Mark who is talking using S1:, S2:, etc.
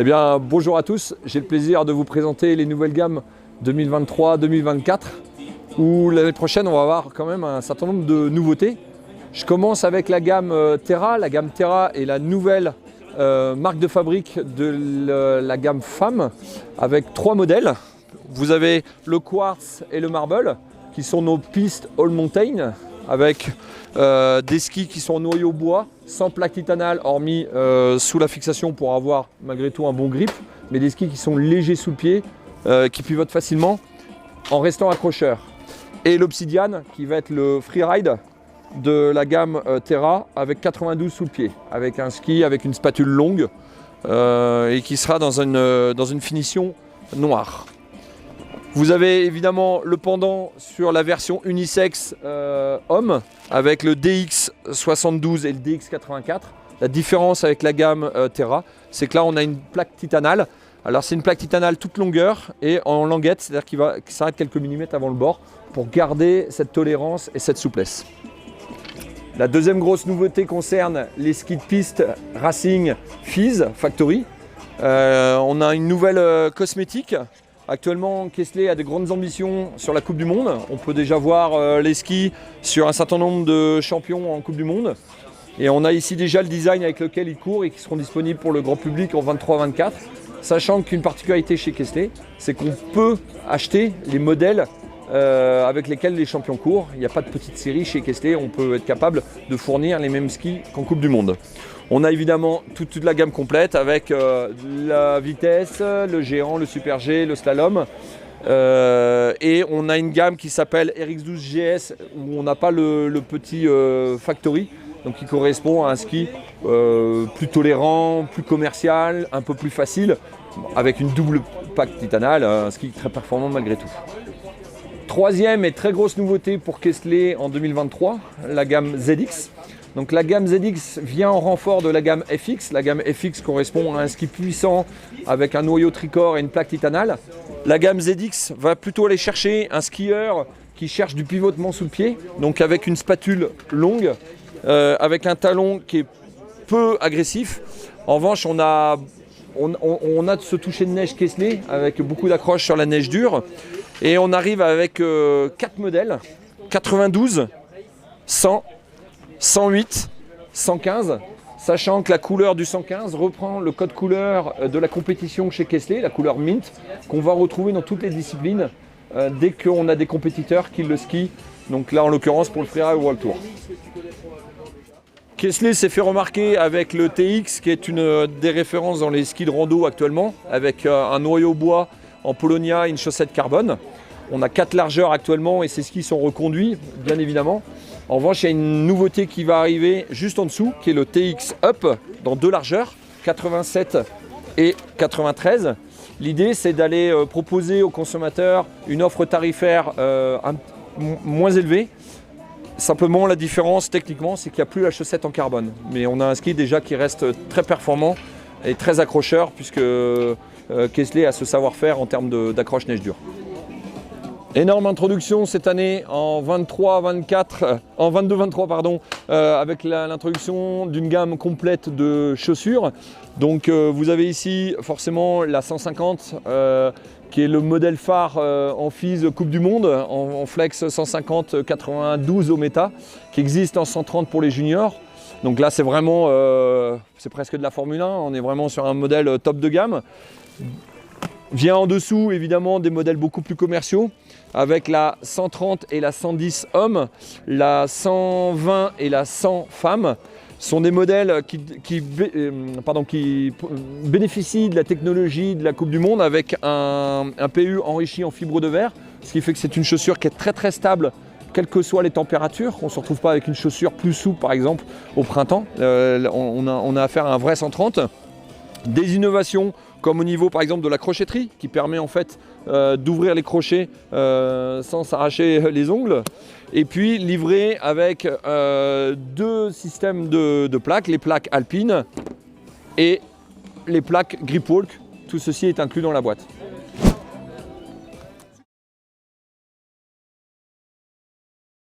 S1: Eh bien, bonjour à tous. J'ai le plaisir de vous présenter les nouvelles gammes 2023-2024 où l'année prochaine, on va avoir quand même un certain nombre de nouveautés. Je commence avec la gamme Terra. La gamme Terra est la nouvelle marque de fabrique de la gamme femme avec 3 modèles. Vous avez le quartz et le marble qui sont nos pistes all mountain avec des skis qui sont en noyau bois, sans plaque titanale, hormis sous la fixation pour avoir malgré tout un bon grip, mais des skis qui sont légers sous le pied, qui pivotent facilement en restant accrocheurs. Et l'Obsidian qui va être le freeride de la gamme Terra avec 92 sous le pied, avec un ski avec une spatule longue et qui sera dans une finition noire. Vous avez évidemment le pendant sur la version unisex homme avec le DX72 et le DX84. La différence avec la gamme Terra, c'est que là on a une plaque titanale. Alors c'est une plaque titanale toute longueur et en languette, c'est-à-dire qu'il s'arrête quelques millimètres avant le bord pour garder cette tolérance et cette souplesse. La deuxième grosse nouveauté concerne les skis de piste Racing Fizz Factory. On a une nouvelle cosmétique. Actuellement, Kesley a de grandes ambitions sur la Coupe du Monde. On peut déjà voir les skis sur un certain nombre de champions en Coupe du Monde. Et on a ici déjà le design avec lequel ils courent et qui seront disponibles pour le grand public en 23-24. Sachant qu'une particularité chez Kesley, c'est qu'on peut acheter les modèles avec lesquels les champions courent. Il n'y a pas de petite série chez Kesley, on peut être capable de fournir les mêmes skis qu'en Coupe du Monde. On a évidemment toute la gamme complète avec la vitesse, le géant, le super G, le slalom. Et on a une gamme qui s'appelle RX12 GS où on n'a pas le petit factory, donc qui correspond à un ski plus tolérant, plus commercial, un peu plus facile, avec une double plaque titanale, un ski très performant malgré tout. Troisième et très grosse nouveauté pour Kesley en 2023, la gamme ZX. Donc la gamme ZX vient en renfort de la gamme FX. La gamme FX correspond à un ski puissant avec un noyau tricorps et une plaque titanale. La gamme ZX va plutôt aller chercher un skieur qui cherche du pivotement sous le pied, donc avec une spatule longue, avec un talon qui est peu agressif. En revanche, on a de ce toucher de neige Kesley avec beaucoup d'accroches sur la neige dure. Et on arrive avec 4 modèles, 92, 100, 108, 115, sachant que la couleur du 115 reprend le code couleur de la compétition chez Kesley, la couleur Mint, qu'on va retrouver dans toutes les disciplines dès qu'on a des compétiteurs qui le skient, donc là en l'occurrence pour le Freeride World Tour. Kesley s'est fait remarquer avec le TX qui est une des références dans les skis de rando actuellement, avec un noyau bois en Polonia et une chaussette carbone. On a 4 largeurs actuellement et ces skis sont reconduits, bien évidemment. En revanche, il y a une nouveauté qui va arriver juste en dessous, qui est le TX Up dans 2 largeurs, 87 et 93. L'idée, c'est d'aller proposer aux consommateurs une offre tarifaire moins élevée. Simplement, la différence techniquement, c'est qu'il n'y a plus la chaussette en carbone. Mais on a un ski déjà qui reste très performant et très accrocheur, puisque Kesley a ce savoir-faire en termes d'accroche neige dure. Énorme introduction cette année en 22-23 pardon, avec l'introduction d'une gamme complète de chaussures. Donc vous avez ici forcément la 150 qui est le modèle phare en FIS Coupe du Monde, en flex 150 92 au méta, qui existe en 130 pour les juniors. Donc là c'est vraiment, c'est presque de la Formule 1, on est vraiment sur un modèle top de gamme. Vient en dessous évidemment des modèles beaucoup plus commerciaux avec la 130 et la 110 hommes, la 120 et la 100 femmes. Sont des modèles qui bénéficient de la technologie de la Coupe du Monde avec un PU enrichi en fibre de verre, ce qui fait que c'est une chaussure qui est très stable quelles que soient les températures. On ne se retrouve pas avec une chaussure plus souple par exemple au printemps. On a affaire à un vrai 130. Des innovations comme au niveau par exemple de la crochetterie qui permet en fait d'ouvrir les crochets sans s'arracher les ongles. Et puis livré avec 2 systèmes de plaques, les plaques alpines et les plaques grip walk. Tout ceci est inclus dans la boîte.